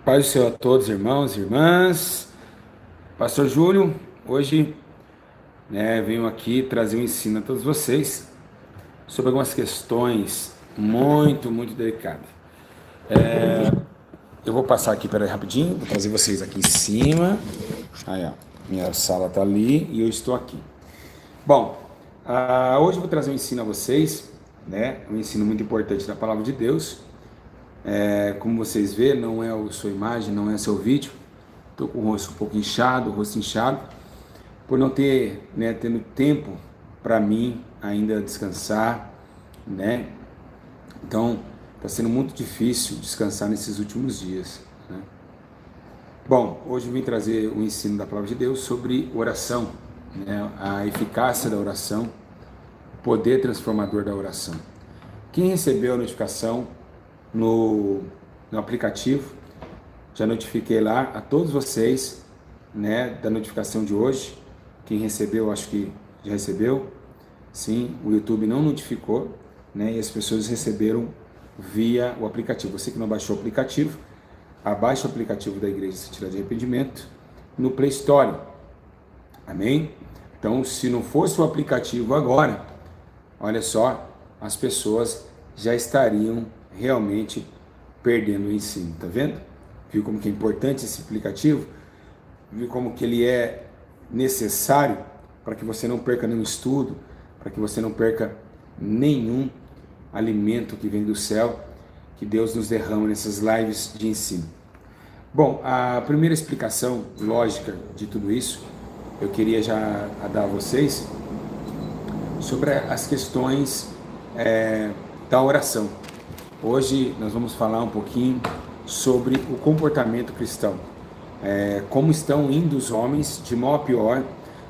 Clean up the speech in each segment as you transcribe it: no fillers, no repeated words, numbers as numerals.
Paz do Senhor a todos, irmãos e irmãs. Pastor Júlio, hoje, venho aqui trazer um ensino a todos vocês sobre algumas questões muito delicadas. Eu vou passar aqui, peraí, rapidinho, vou trazer vocês aqui em cima. Aí, ó, minha sala tá ali e eu estou aqui. Bom, hoje eu vou trazer um ensino a vocês, um ensino muito importante da Palavra de Deus. Como vocês vê, não é a sua imagem, não é o seu vídeo. Estou com o rosto um pouco inchado, o rosto inchado, por não ter, tendo tempo para mim ainda descansar, Então, está sendo muito difícil descansar nesses últimos dias, Bom, hoje eu vim trazer o ensino da Palavra de Deus sobre oração, a eficácia da oração, o poder transformador da oração. Quem recebeu a notificação no aplicativo, já notifiquei lá a todos vocês, da notificação de hoje. Quem recebeu, acho que já recebeu. Sim, o YouTube não notificou, e as pessoas receberam via o aplicativo. Você que não baixou o aplicativo, abaixe o aplicativo da Igreja Cidade de Arrependimento no Play Store. Amém? Então, se não fosse o aplicativo agora, olha só, as pessoas já estariam realmente perdendo o ensino, tá vendo? Viu como que é importante esse aplicativo? Viu como que ele é necessário para que você não perca nenhum estudo, para que você não perca nenhum alimento que vem do céu, que Deus nos derrama nessas lives de ensino. Bom, a primeira explicação lógica de tudo isso, eu queria já dar a vocês sobre as questões da oração. Hoje nós vamos falar um pouquinho sobre o comportamento cristão, como estão indo os homens de mal a pior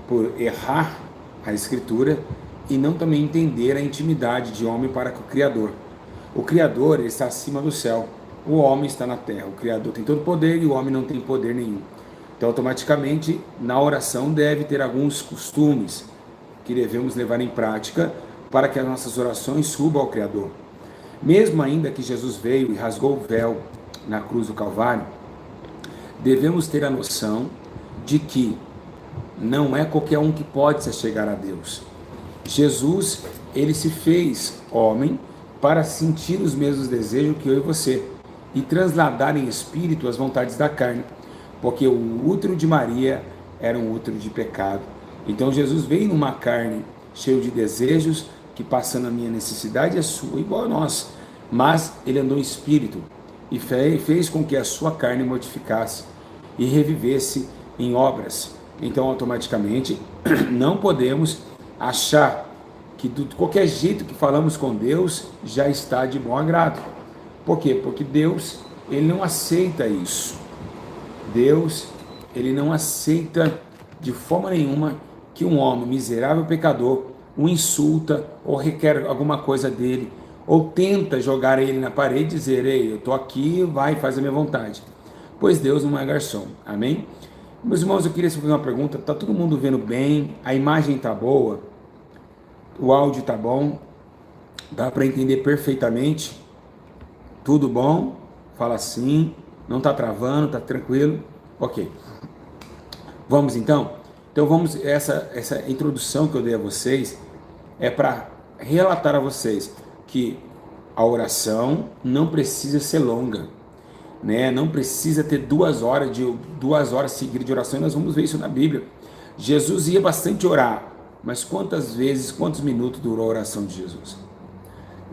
por errar a Escritura e não também entender a intimidade de homem para com o Criador. O Criador está acima do céu, o homem está na terra. O Criador tem todo poder e o homem não tem poder nenhum. Então, automaticamente, na oração deve ter alguns costumes que devemos levar em prática para que as nossas orações subam ao Criador. Mesmo ainda que Jesus veio e rasgou o véu na cruz do Calvário, devemos ter a noção de que não é qualquer um que pode se chegar a Deus. Jesus, ele se fez homem para sentir os mesmos desejos que eu e você e transladar em espírito as vontades da carne, porque o útero de Maria era um útero de pecado. Então Jesus veio numa carne cheio de desejos, que passando a minha necessidade é sua, igual a nós, mas ele andou em espírito e fez com que a sua carne mortificasse e revivesse em obras. Então, automaticamente, não podemos achar que de qualquer jeito que falamos com Deus já está de bom agrado. Por quê? Porque Deus, ele não aceita isso. Deus, ele não aceita de forma nenhuma que um homem miserável pecador o insulta ou requer alguma coisa dele, ou tenta jogar ele na parede e dizer: ei, eu estou aqui, vai, faz a minha vontade. Pois Deus não é garçom. Amém? Meus irmãos, eu queria fazer uma pergunta. Está todo mundo vendo bem? A imagem está boa? O áudio está bom? Dá para entender perfeitamente? Tudo bom? Fala sim. Não está travando? Está tranquilo? Ok. Vamos então? Então vamos, essa introdução que eu dei a vocês é para relatar a vocês que a oração não precisa ser longa, não precisa ter 2 horas seguidas de oração. E nós vamos ver isso na Bíblia. Jesus ia bastante orar, mas quantas vezes, quantos minutos durou a oração de Jesus?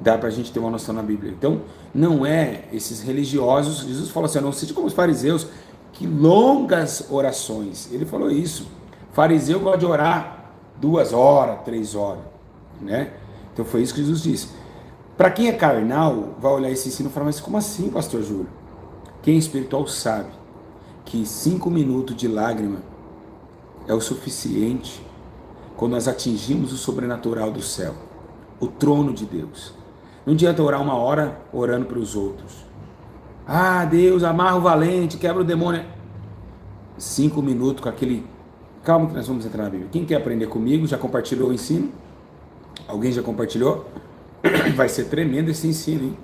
Dá para a gente ter uma noção na Bíblia. Então, não é esses religiosos. Jesus falou assim: não seja como os fariseus, que longas orações. Ele falou isso. Fariseu gosta de orar 2 horas, 3 horas, Então foi isso que Jesus disse. Para quem é carnal, vai olhar esse ensino e falar: mas como assim, pastor Júlio? Quem é espiritual sabe que 5 minutos de lágrima é o suficiente quando nós atingimos o sobrenatural do céu, o trono de Deus. Não adianta orar 1 hora orando para os outros. Ah, Deus, amarra o valente, quebra o demônio. 5 minutos com aquele... Calma que nós vamos entrar na Bíblia. Quem quer aprender comigo, já compartilhou o ensino? Alguém já compartilhou? Vai ser tremendo esse ensino, hein?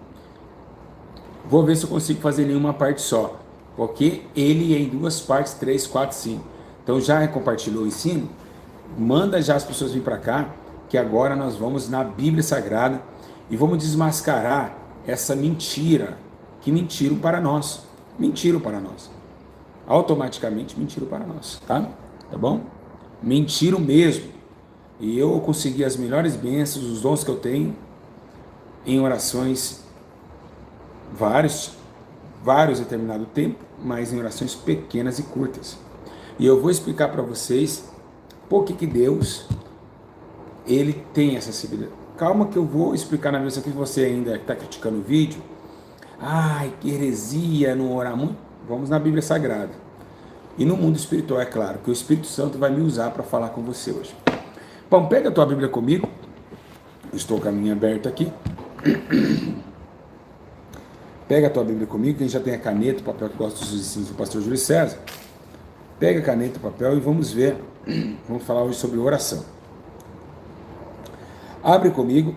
Vou ver se eu consigo fazer em uma parte só. porque ele é em 2 partes, 3, 4, 5. Então já compartilhou o ensino? Manda já as pessoas vir para cá, que agora nós vamos na Bíblia Sagrada e vamos desmascarar essa mentira, que mentiram para nós. Mentiram para nós. Automaticamente mentiram para nós, tá? Tá bom? Mentiram mesmo. E eu consegui as melhores bênçãos, os dons que eu tenho, em orações, vários determinado tempo, mas em orações pequenas e curtas. E eu vou explicar para vocês por que Deus, ele tem essa sensibilidade. Calma que eu vou explicar na vez que você ainda está criticando o vídeo. Ai, que heresia, não orar muito. Vamos na Bíblia Sagrada. E no mundo espiritual, é claro, que o Espírito Santo vai me usar para falar com você hoje. Bom, pega a tua Bíblia comigo. Estou com a minha aberta aqui. Pega a tua Bíblia comigo, quem já tem a caneta, o papel, que gosta dos ensinos do pastor Júlio César. Pega a caneta, o papel e vamos ver. Vamos falar hoje sobre oração. Abre comigo.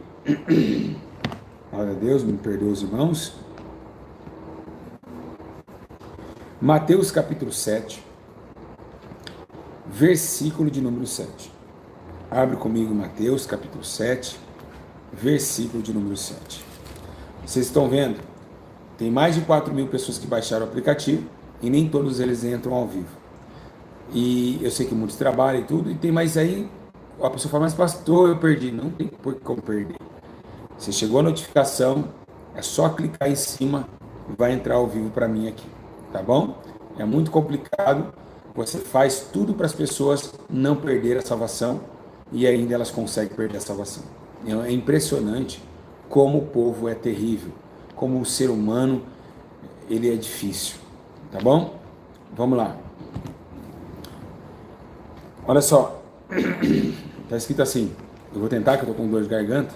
Glória a Deus, me perdoe os irmãos. Mateus capítulo 7, versículo de número 7. Abre comigo Mateus capítulo 7, versículo de número 7. Vocês estão vendo? Tem mais de 4.000 pessoas que baixaram o aplicativo e nem todos eles entram ao vivo. E eu sei que muitos trabalham e tudo, e tem mais aí, a pessoa fala, mas pastor, eu perdi. Não tem por que perder. Você chegou a notificação, é só clicar em cima e vai entrar ao vivo para mim aqui. Tá bom? É muito complicado, você faz tudo para as pessoas não perderem a salvação e ainda elas conseguem perder a salvação. É impressionante como o povo é terrível, como o ser humano, ele é difícil. Tá bom? Vamos lá. Olha só, está escrito assim, eu vou tentar que eu estou com dor de garganta.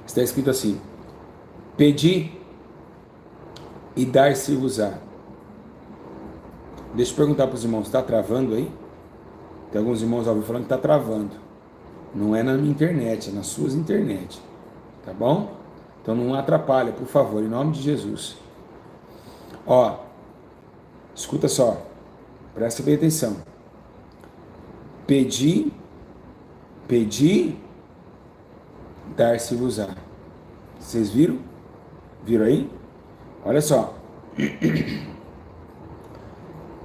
Está escrito assim, pedi e dar-se-vos-á. Deixa eu perguntar para os irmãos, está travando aí? Tem alguns irmãos ao vivo falando que está travando. Não é na minha internet, é nas suas internet. Tá bom? Então não atrapalha, por favor, em nome de Jesus. Ó, escuta só, presta bem atenção. Pedi, dar-se-vos-á. Vocês viram? Viram aí? Olha só.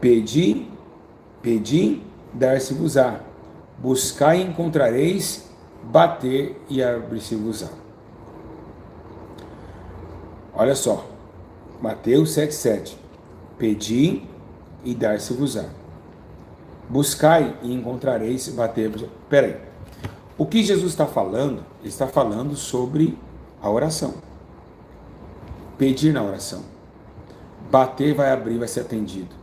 Pedi, dar-se-vos-á. Buscai e encontrareis, bater e abrir-se-vos-á. Olha só. Mateus 7,7. Pedi e dar-se-vos-á. Buscai e encontrareis, bater. Espera aí. O que Jesus está falando? Ele está falando sobre a oração. Pedir na oração. Bater, vai abrir, vai ser atendido.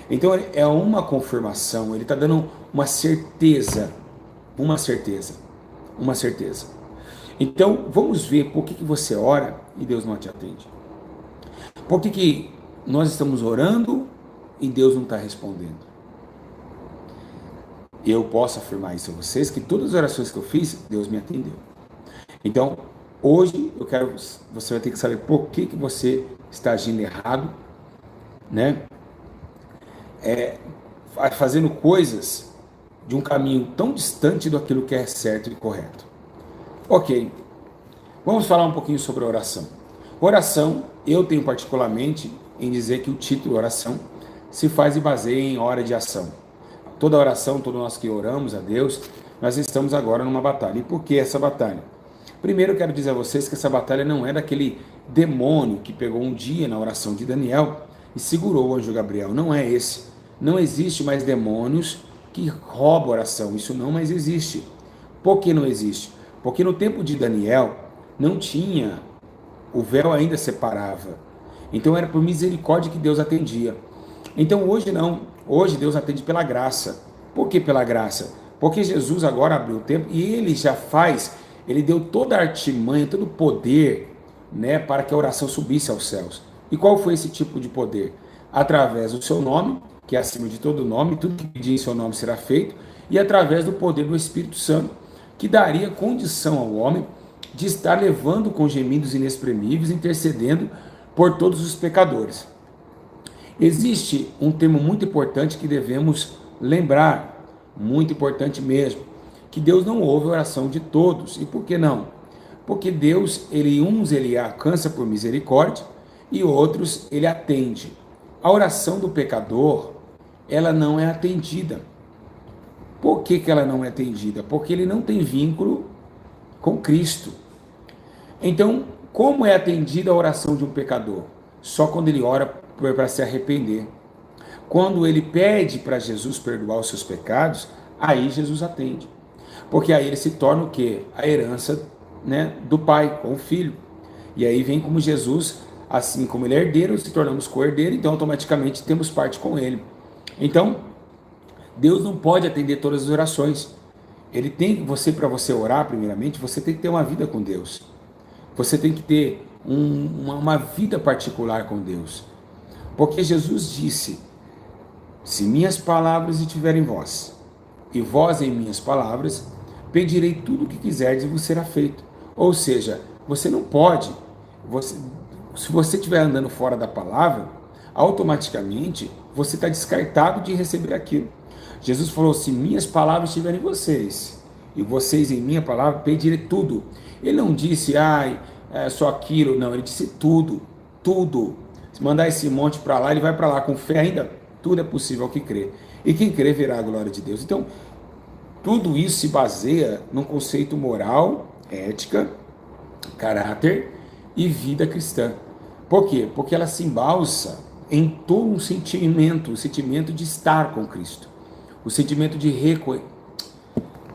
Então é uma confirmação, ele está dando uma certeza. Então vamos ver por que você ora e Deus não te atende. Por que nós estamos orando e Deus não está respondendo? Eu posso afirmar isso a vocês, que todas as orações que eu fiz, Deus me atendeu. Então, hoje, você vai ter que saber por que você está agindo errado, né? Fazendo coisas de um caminho tão distante daquilo que é certo e correto. Ok, vamos falar um pouquinho sobre a oração. Oração, eu tenho particularmente em dizer que o título oração se faz e baseia em hora de ação. Toda oração, todos nós que oramos a Deus, nós estamos agora numa batalha. E por que essa batalha? Primeiro eu quero dizer a vocês que essa batalha não é daquele demônio que pegou um dia na oração de Daniel e segurou o anjo Gabriel. Não é esse. Não existe mais demônios que roubam a oração. Isso não mais existe. Por que não existe? Porque no tempo de Daniel não tinha, o véu ainda separava. Então era por misericórdia que Deus atendia. Então hoje não. Hoje Deus atende pela graça. Por que pela graça? Porque Jesus agora abriu o tempo e ele já faz, ele deu toda a artimanha, todo o poder, né, para que a oração subisse aos céus. E qual foi esse tipo de poder? Através do seu nome, que é acima de todo nome, tudo que pedir em seu nome será feito, e através do poder do Espírito Santo, que daria condição ao homem de estar levando com gemidos inexprimíveis, intercedendo por todos os pecadores. Existe um termo muito importante que devemos lembrar, muito importante mesmo, que Deus não ouve a oração de todos. E por que não? Porque Deus, uns ele alcança por misericórdia e outros ele atende. A oração do pecador, ela não é atendida. Por que ela não é atendida? Porque ele não tem vínculo com Cristo. Então, como é atendida a oração de um pecador? Só quando ele ora para se arrepender. Quando ele pede para Jesus perdoar os seus pecados, aí Jesus atende. Porque aí ele se torna o quê? A herança, né, do Pai com o Filho. E aí vem como Jesus, assim como ele é herdeiro, se tornamos co-herdeiro, então automaticamente temos parte com ele. Então, Deus não pode atender todas as orações. Ele tem para você orar, primeiramente, você tem que ter uma vida com Deus. Você tem que ter uma vida particular com Deus. Porque Jesus disse: se minhas palavras estiverem em vós, e vós em minhas palavras, pedirei tudo o que quiserdes e vos será feito. Ou seja, você não pode, se você estiver andando fora da palavra, automaticamente você está descartado de receber aquilo. Jesus falou: se minhas palavras estiverem em vocês, e vocês em minha palavra, pedirei tudo. Ele não disse, só aquilo, não, ele disse tudo, tudo. Se mandar esse monte para lá, ele vai para lá com fé ainda, tudo é possível ao que crê. E quem crê verá a glória de Deus. Então, tudo isso se baseia num conceito moral, ética, caráter e vida cristã. Por quê? Porque ela se embalsa em todo um sentimento, o sentimento de estar com Cristo, o sentimento de reconhecer.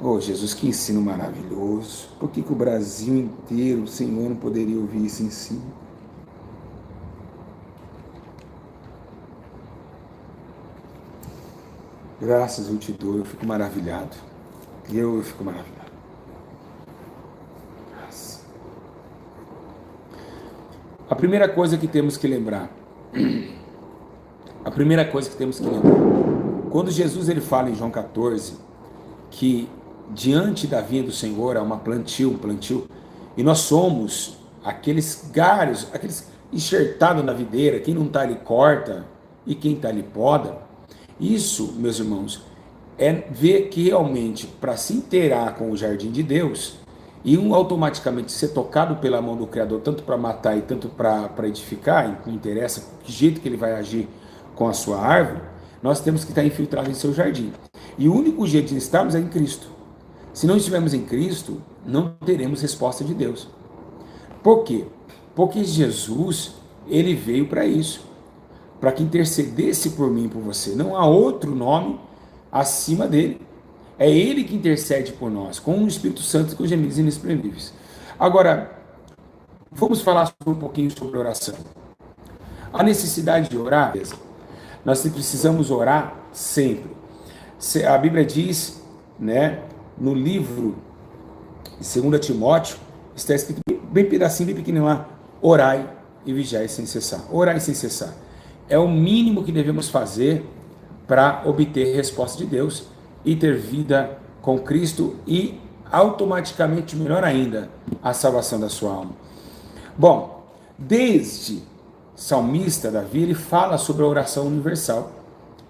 Oh, Jesus, que ensino maravilhoso. Por que o Brasil inteiro, o Senhor, não poderia ouvir esse ensino? Graças eu te dou, eu fico maravilhado. Eu fico maravilhado. Graças. A primeira coisa que temos que lembrar, quando Jesus ele fala em João 14, que diante da vinda do Senhor há um plantio, e nós somos aqueles galhos, aqueles enxertados na videira, quem não está ali corta, e quem está ali poda. Isso, meus irmãos, é ver que realmente, para se inteirar com o jardim de Deus, e automaticamente ser tocado pela mão do Criador, tanto para matar e tanto para edificar, não interessa que jeito que ele vai agir com a sua árvore, nós temos que estar infiltrados em seu jardim. E o único jeito de estarmos é em Cristo. Se não estivermos em Cristo, não teremos resposta de Deus. Por quê? Porque Jesus, ele veio para isso, para que intercedesse por mim e por você. Não há outro nome acima dele. É ele que intercede por nós, com o Espírito Santo e com gemidos inexprimíveis. Agora, vamos falar um pouquinho sobre oração. A necessidade de orar, nós precisamos orar sempre. A Bíblia diz, né, no livro de 2 Timóteo, está escrito bem pedacinho, bem pequenininho lá: orai e vigiai sem cessar. Orai sem cessar. É o mínimo que devemos fazer para obter resposta de Deus e ter vida com Cristo e automaticamente, melhor ainda, a salvação da sua alma. Bom, desde salmista Davi, ele fala sobre a oração universal,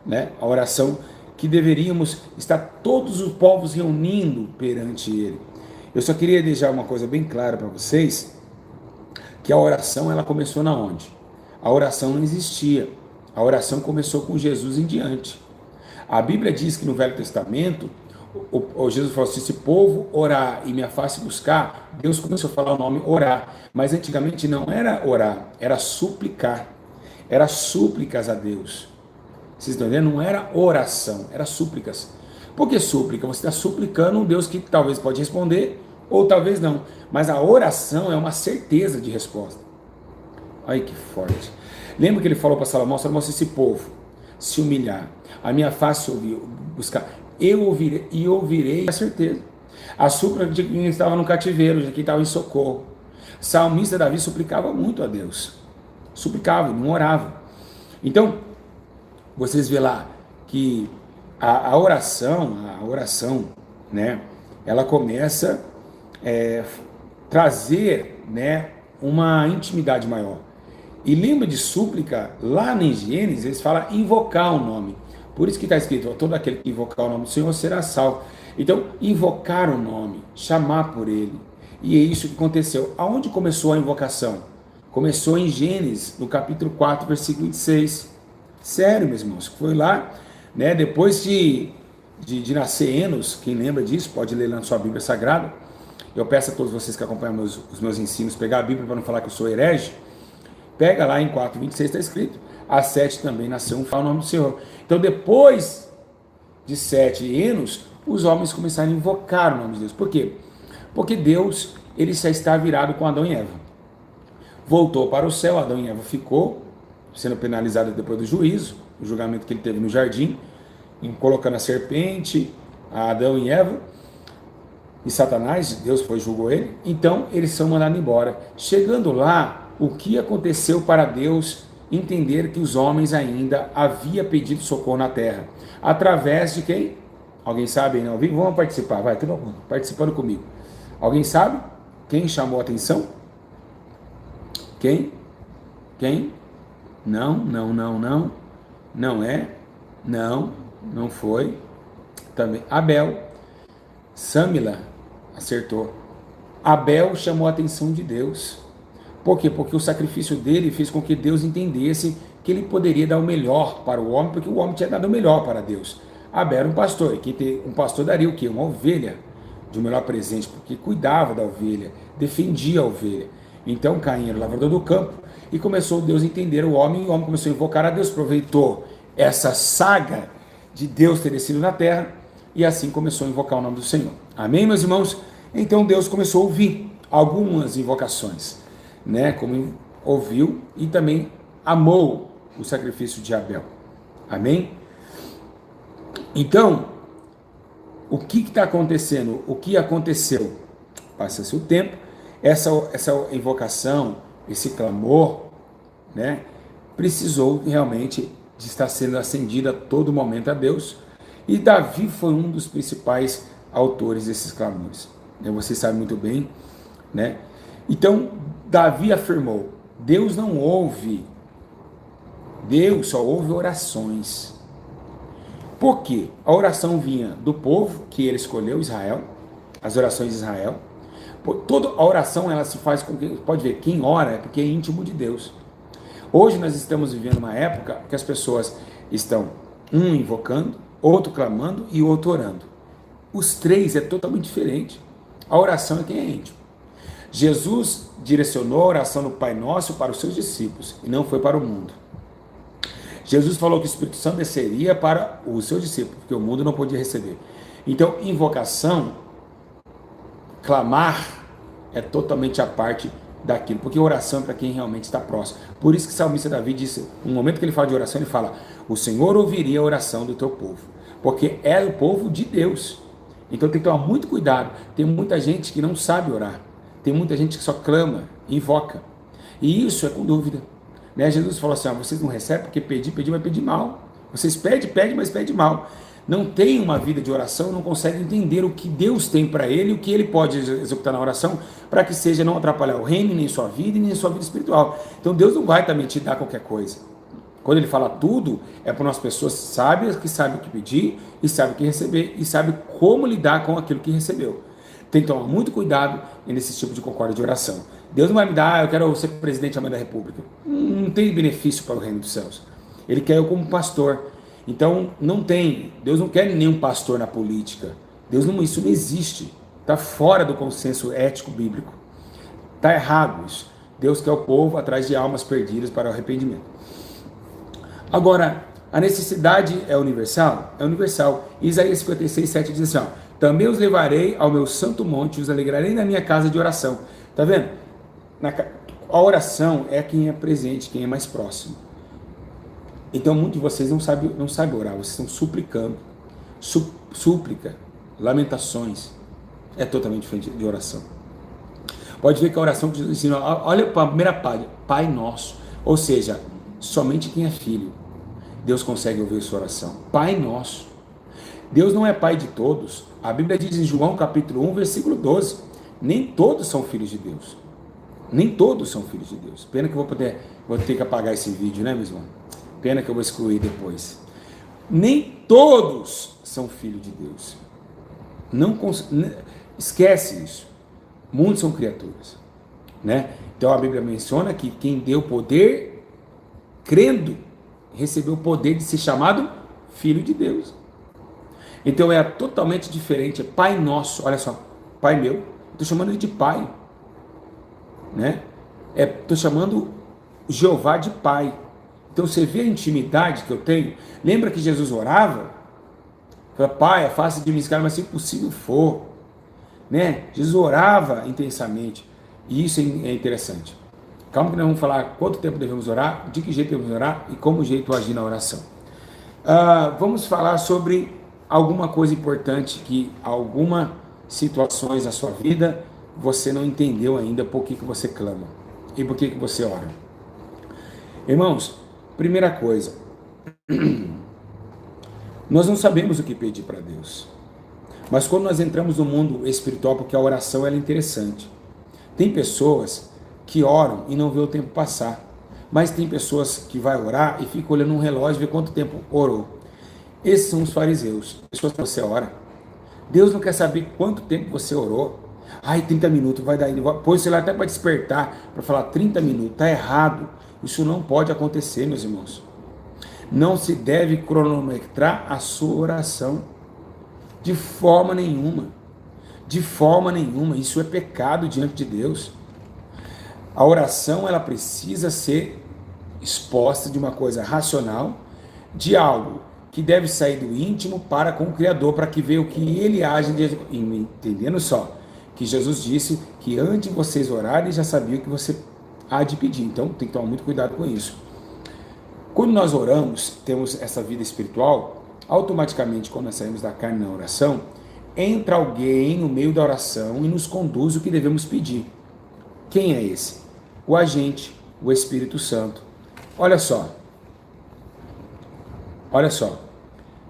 né? A oração que deveríamos estar todos os povos reunindo perante ele. Eu só queria deixar uma coisa bem clara para vocês, que a oração ela começou na onde? A oração não existia. A oração começou com Jesus em diante. A Bíblia diz que no Velho Testamento, Jesus falou assim: se esse povo orar e me face buscar, Deus começou a falar o nome orar. Mas antigamente não era orar, era suplicar. Era súplicas a Deus. Vocês estão entendendo? Não era oração, era súplicas. Por que súplica? Você está suplicando um Deus que talvez pode responder, ou talvez não. Mas a oração é uma certeza de resposta. Ai, que forte. Lembra que ele falou para Salomão: Salomão, se esse povo se humilhar, a minha face buscar, eu ouvirei e ouvirei a certeza. A súplica de quem estava no cativeiro, de quem estava em socorro. Salmista Davi suplicava muito a Deus. Suplicava, não orava. Então, vocês vê lá que a oração, né, ela começa a trazer, né, uma intimidade maior. E lembra de súplica, lá em Gênesis, eles falam invocar o nome. Por isso que está escrito, todo aquele que invocar o nome do Senhor será salvo. Então, invocar o nome, chamar por ele. E é isso que aconteceu. Aonde começou a invocação? Começou em Gênesis, no capítulo 4, versículo 26. Sério, meus irmãos, foi lá, né, depois de nascer Enos, quem lembra disso, pode ler lá na sua Bíblia Sagrada. Eu peço a todos vocês que acompanham os meus ensinos, pegar a Bíblia para não falar que eu sou herege. Pega lá em 4:26, está escrito, a Sete também nasceu um, fala o nome do Senhor. Então depois de Sete e Enos, os homens começaram a invocar o nome de Deus. Por quê? Porque Deus, ele já está virado com Adão e Eva. Voltou para o céu, Adão e Eva ficou sendo penalizado depois do juízo, o julgamento que ele teve no jardim, colocando a serpente, a Adão e Eva, e Satanás, Deus julgou ele. Então eles são mandados embora. Chegando lá, o que aconteceu para Deus entender que os homens ainda havia pedido socorro na terra? Através de quem? Alguém sabe aí, não? Vamos participar, vai, todo mundo participando comigo. Alguém sabe? Quem chamou a atenção? Quem? Não. Não é? Não foi. Também. Abel. Samila acertou. Abel chamou a atenção de Deus. Por quê? Porque o sacrifício dele fez com que Deus entendesse que ele poderia dar o melhor para o homem, porque o homem tinha dado o melhor para Deus. Abel era um pastor, e um pastor daria o quê? Uma ovelha de um melhor presente, porque cuidava da ovelha, defendia a ovelha. Então Caim era o lavrador do campo, e começou Deus a entender o homem, e o homem começou a invocar a Deus, aproveitou essa saga de Deus ter descido na terra, e assim começou a invocar o nome do Senhor. Amém, meus irmãos? Então Deus começou a ouvir algumas invocações, né? Como ouviu e também amou o sacrifício de Abel. Amém? Então, o que está acontecendo? O que aconteceu? Passa-se o tempo, essa invocação, esse clamor, né, precisou realmente de estar sendo acendida a todo momento a Deus, e Davi foi um dos principais autores desses clamores. Você sabe muito bem, né? Então, Davi afirmou, Deus não ouve, Deus só ouve orações. Por quê? A oração vinha do povo que ele escolheu, Israel, as orações de Israel. Toda a oração ela se faz com quem, pode ver, quem ora é porque é íntimo de Deus. Hoje nós estamos vivendo uma época que as pessoas estão um invocando, outro clamando e outro orando. Os três é totalmente diferente. A oração é quem é íntimo. Jesus direcionou a oração do Pai Nosso para os seus discípulos e não foi para o mundo. Jesus falou que o Espírito Santo desceria para os seus discípulos, porque o mundo não podia receber. Então, invocação, clamar, é totalmente a parte daquilo, porque oração é para quem realmente está próximo. Por isso que o salmista Davi disse, no momento que ele fala de oração, ele fala, o Senhor ouviria a oração do teu povo, porque é o povo de Deus. Então tem que tomar muito cuidado. Tem muita gente que não sabe orar, tem muita gente que só clama, invoca, e isso é com dúvida. Jesus falou assim, vocês não recebem porque pedir, vai pedir mal. Vocês pedem, mas pedem mal. Não tem uma vida de oração, não consegue entender o que Deus tem para ele, o que ele pode executar na oração, para que seja não atrapalhar o reino, nem sua vida, e nem sua vida espiritual. Então Deus não vai também te dar qualquer coisa. Quando ele fala tudo, é para umas pessoas sábias, que sabem o que pedir, e sabem o que receber, e sabem como lidar com aquilo que recebeu. Tem que tomar muito cuidado nesse tipo de concórdia de oração. Deus não vai me dar, eu quero ser presidente da República. Não tem benefício para o reino dos céus. Ele quer eu como pastor. Então, não tem. Deus não quer nenhum pastor na política. Isso não existe. Está fora do consenso ético bíblico. Está errado isso. Deus quer o povo atrás de almas perdidas para o arrependimento. Agora, a necessidade é universal? É universal. Isaías 56, 7 diz assim, também os levarei ao meu santo monte, os alegrarei na minha casa de oração. Está vendo? A oração é quem é presente, quem é mais próximo. Então muitos de vocês não sabem orar, vocês estão suplicando. Súplica, lamentações, é totalmente diferente de oração. Pode ver que a oração que Jesus ensina, olha para a primeira página, Pai Nosso, ou seja, somente quem é filho, Deus consegue ouvir a sua oração. Pai Nosso. Deus não é pai de todos. A Bíblia diz em João capítulo 1, versículo 12, nem todos são filhos de Deus. Nem todos são filhos de Deus. Pena que eu vou ter que apagar esse vídeo, né, meu irmão? Pena que eu vou excluir depois. Nem todos são filhos de Deus. Esquece isso. Muitos são criaturas, né? Então a Bíblia menciona que quem deu poder, crendo, recebeu o poder de ser chamado filho de Deus. Então é totalmente diferente. É Pai nosso, olha só, Pai meu, estou chamando ele de Pai, né? Estou chamando Jeová de Pai. Então você vê a intimidade que eu tenho. Lembra que Jesus orava? Fala, Pai, afasta de mim esse cara, mas se possível for, né? Jesus orava intensamente, e isso é interessante. Calma que nós vamos falar quanto tempo devemos orar, de que jeito devemos orar e como jeito agir na oração. Vamos falar sobre alguma coisa importante, que algumas situações na sua vida você não entendeu ainda por que você clama e por que você ora. Irmãos, primeira coisa, nós não sabemos o que pedir para Deus, mas quando nós entramos no mundo espiritual, porque a oração ela é interessante, tem pessoas que oram e não vê o tempo passar, mas tem pessoas que vai orar e fica olhando um relógio e vê quanto tempo orou. Esses são os fariseus. Pessoas que você ora, Deus não quer saber quanto tempo você orou. 30 minutos, vai dar, põe o celular até para despertar, para falar 30 minutos, está errado, isso não pode acontecer, meus irmãos. Não se deve cronometrar a sua oração, de forma nenhuma, isso é pecado diante de Deus. A oração, ela precisa ser exposta de uma coisa racional, de algo que deve sair do íntimo para com o Criador, para que veja o que ele age, entendendo só, que Jesus disse que antes de vocês orarem, já sabia o que você há de pedir, então tem que tomar muito cuidado com isso. Quando nós oramos, temos essa vida espiritual, automaticamente, quando nós saímos da carne na oração, entra alguém no meio da oração e nos conduz o que devemos pedir. Quem é esse? O agente, o Espírito Santo. Olha só,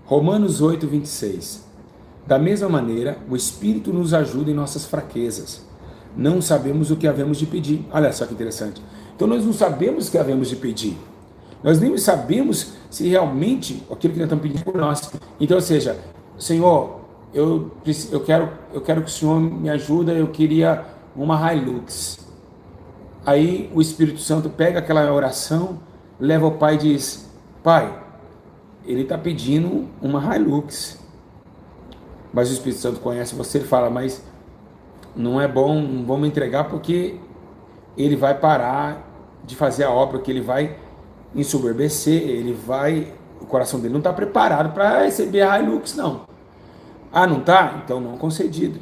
Romanos 8, 26. Da mesma maneira, o Espírito nos ajuda em nossas fraquezas. Não sabemos o que havemos de pedir. Olha só que interessante. Então nós não sabemos o que havemos de pedir. Nós nem sabemos se realmente aquilo que nós estamos pedindo por nós. Então, ou seja, Senhor, eu quero que o Senhor me ajude, eu queria uma Hilux. Aí o Espírito Santo pega aquela oração, leva ao Pai e diz, Pai, ele está pedindo uma Hilux. Mas o Espírito Santo conhece você, ele fala, mas não é bom, não vamos entregar porque ele vai parar de fazer a obra, que ele vai ensoberbecer, o coração dele não está preparado para receber a Hilux, não. Não está? Então não concedido.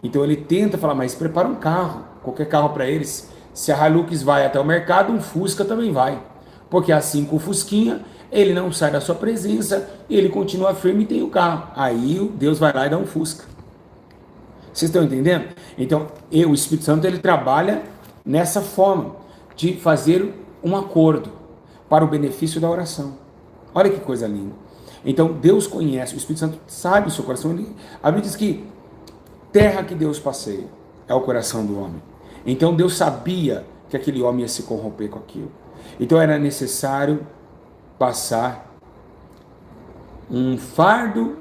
Então ele tenta falar, mas prepara um carro, qualquer carro para eles. Se a Hilux vai até o mercado, um Fusca também vai. Porque assim com o Fusquinha, ele não sai da sua presença, ele continua firme e tem o carro. Aí Deus vai lá e dá um Fusca. Vocês estão entendendo? Então, o Espírito Santo, ele trabalha nessa forma de fazer um acordo para o benefício da oração. Olha que coisa linda. Então, Deus conhece, o Espírito Santo sabe o seu coração. A Bíblia diz que terra que Deus passeia é o coração do homem. Então, Deus sabia que aquele homem ia se corromper com aquilo. Então, era necessário passar um fardo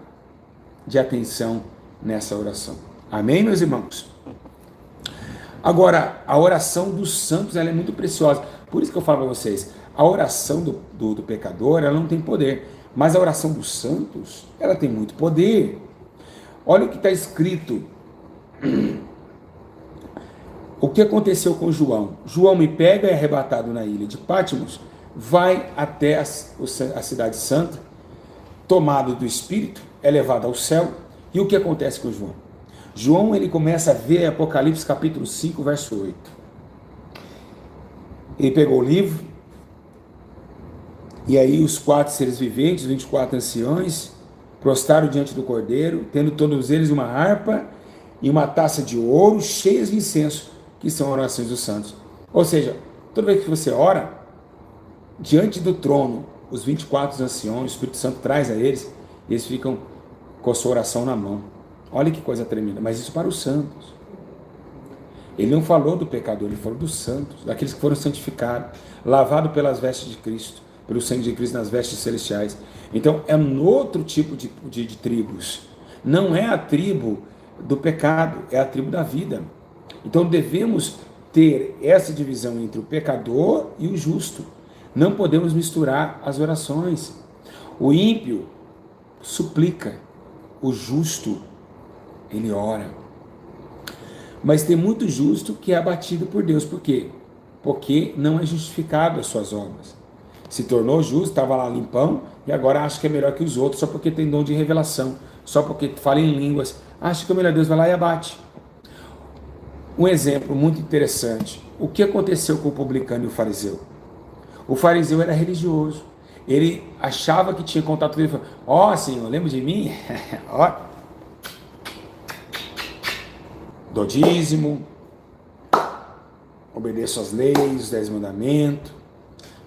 de atenção nessa oração. Amém, meus irmãos? Agora, a oração dos santos, ela é muito preciosa. Por isso que eu falo para vocês, a oração do pecador, ela não tem poder. Mas a oração dos santos, ela tem muito poder. Olha o que está escrito. O que aconteceu com João? João me pega e é arrebatado na ilha de Patmos, vai até a cidade santa, tomado do Espírito, é levado ao céu. E o que acontece com João? João, ele começa a ver Apocalipse capítulo 5, verso 8. Ele pegou o livro, e aí os 4 seres viventes, 24 anciões, prostraram diante do Cordeiro, tendo todos eles uma harpa e uma taça de ouro cheias de incenso, que são orações dos santos. Ou seja, toda vez que você ora, diante do trono, os 24 anciões, o Espírito Santo traz a eles, e eles ficam com a sua oração na mão. Olha que coisa tremenda, mas isso para os santos. Ele não falou do pecador, ele falou dos santos, daqueles que foram santificados, lavados pelas vestes de Cristo, pelo sangue de Cristo nas vestes celestiais. Então é um outro tipo de tribos. Não é a tribo do pecado, é a tribo da vida. Então devemos ter essa divisão entre o pecador e o justo. Não podemos misturar as orações. O ímpio suplica, o justo, ele ora. Mas tem muito justo que é abatido por Deus. Por quê? Porque não é justificado as suas obras. Se tornou justo, estava lá limpão, e agora acha que é melhor que os outros, só porque tem dom de revelação, só porque fala em línguas, acha que é melhor. Deus vai lá e abate. Um exemplo muito interessante. O que aconteceu com o publicano e o fariseu? O fariseu era religioso. Ele achava que tinha contato com Deus. Ó, Senhor, lembra de mim? Ó, dou dízimo, obedeço às leis, os 10 mandamentos.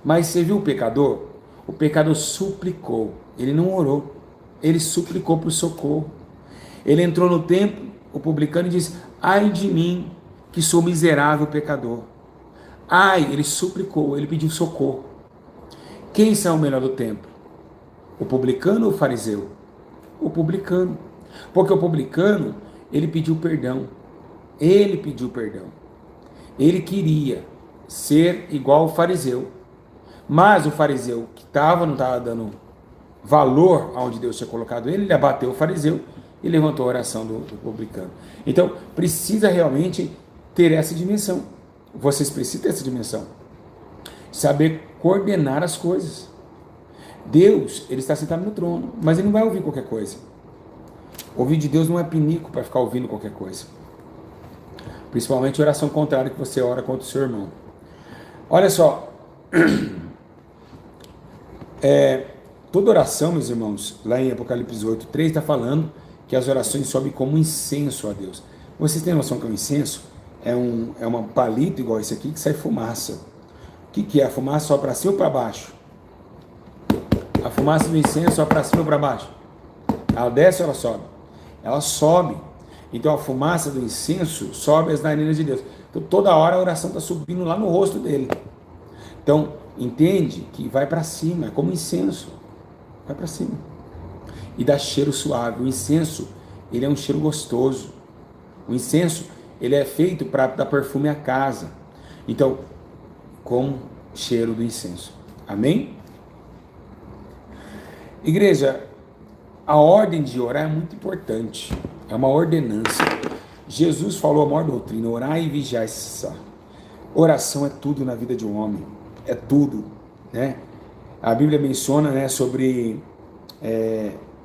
Mas você viu o pecador? O pecador suplicou. Ele não orou. Ele suplicou por socorro. Ele entrou no templo, o publicano, e disse: ai de mim, que sou miserável pecador. Ai, ele suplicou, ele pediu socorro. Quem saiu melhor do templo? O publicano ou o fariseu? O publicano. Porque o publicano, ele pediu perdão. Ele pediu perdão. Ele queria ser igual ao fariseu. Mas o fariseu que não estava dando valor aonde Deus tinha colocado ele abateu o fariseu e levantou a oração do publicano. Então, precisa realmente ter essa dimensão. Vocês precisam ter essa dimensão. Saber coordenar as coisas. Deus, ele está sentado no trono, mas ele não vai ouvir qualquer coisa. Ouvir de Deus não é pinico para ficar ouvindo qualquer coisa. Principalmente oração contrária que você ora contra o seu irmão. Olha só. Toda oração, meus irmãos, lá em Apocalipse 8:3 está falando que as orações sobem como incenso a Deus. Vocês têm noção que o incenso é uma palito igual esse aqui que sai fumaça. O que é? A fumaça só para cima ou para baixo? A fumaça do incenso só para cima ou para baixo? Ela desce ou ela sobe? Ela sobe. Então a fumaça do incenso sobe as narinas de Deus. Então toda hora a oração está subindo lá no rosto dele. Então entende que vai para cima, é como incenso. Vai para cima. E dá cheiro suave. O incenso, ele é um cheiro gostoso. O incenso, ele é feito para dar perfume à casa. Então, com cheiro do incenso. Amém? Igreja, a ordem de orar é muito importante. É uma ordenança. Jesus falou a maior doutrina: orar e vigiar. Oração é tudo na vida de um homem. É tudo, né? A Bíblia menciona, né, sobre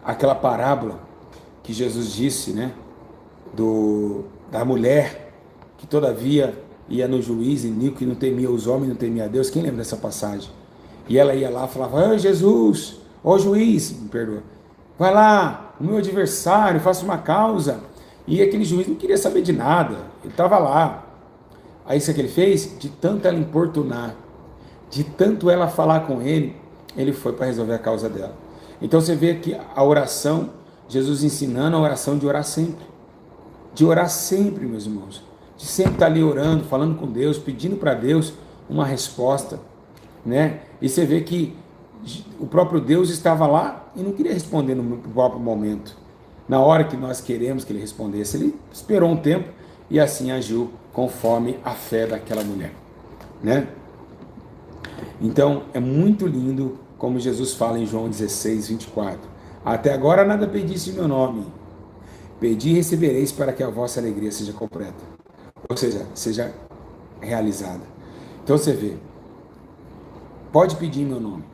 aquela parábola que Jesus disse, né, da mulher que todavia ia no juiz iníquo e não temia os homens, não temia a Deus. Quem lembra dessa passagem? E ela ia lá e falava: ô Jesus, ô juiz, me perdoa, vai lá, o meu adversário, faça uma causa. E aquele juiz não queria saber de nada, ele estava lá. Aí isso que ele fez? De tanto ela importunar, de tanto ela falar com ele, ele foi para resolver a causa dela. Então você vê que a oração, Jesus ensinando a oração de orar sempre. De orar sempre, meus irmãos. De sempre estar ali orando, falando com Deus, pedindo para Deus uma resposta, né? E você vê que o próprio Deus estava lá e não queria responder no próprio momento. Na hora que nós queremos que ele respondesse, ele esperou um tempo e assim agiu conforme a fé daquela mulher, né? Então é muito lindo como Jesus fala em João 16:24. Até agora nada pediste em meu nome. Pedi e recebereis para que a vossa alegria seja completa. Ou seja, seja realizada. Então você vê, pode pedir em meu nome,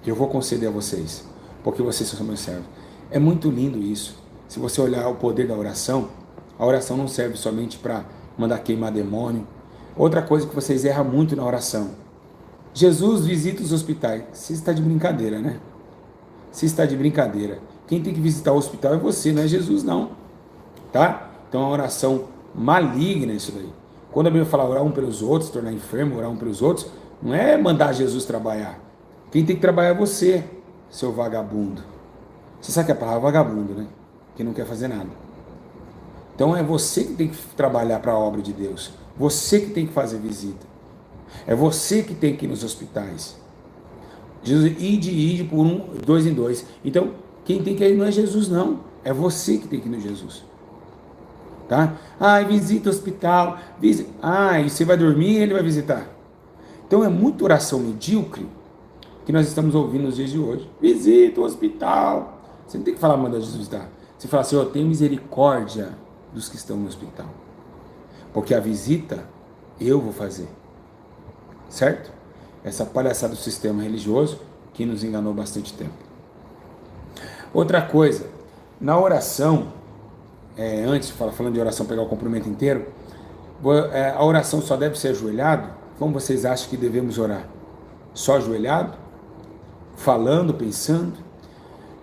que eu vou conceder a vocês, porque vocês são meus servos. É muito lindo isso. Se você olhar o poder da oração, a oração não serve somente para mandar queimar demônio. Outra coisa que vocês erram muito na oração: Jesus visita os hospitais. Você está de brincadeira, né? Você está de brincadeira. Quem tem que visitar o hospital é você, não é Jesus, não. Tá? Então é uma oração maligna isso daí. Quando a Bíblia fala orar um pelos outros, tornar enfermo, orar um pelos outros, não é mandar Jesus trabalhar. Quem tem que trabalhar é você, seu vagabundo. Você sabe que é a palavra vagabundo, né? Que não quer fazer nada. Então é você que tem que trabalhar para a obra de Deus. Você que tem que fazer visita. É você que tem que ir nos hospitais. Jesus, ide por dois em dois. Então, quem tem que ir não é Jesus, não. É você que tem que ir no Jesus. Tá? Visita o hospital. E você vai dormir e ele vai visitar. Então é muita oração medíocre que nós estamos ouvindo nos dias de hoje. Visita o hospital. Você não tem que falar, manda Jesus visitar. Você fala assim, eu tenho misericórdia dos que estão no hospital. Porque a visita eu vou fazer. Certo? Essa palhaçada do sistema religioso que nos enganou bastante tempo. Outra coisa, na oração, antes, falando de oração, pegar o comprimento inteiro, a oração só deve ser ajoelhado? Como vocês acham que devemos orar? Só ajoelhado? Falando, pensando?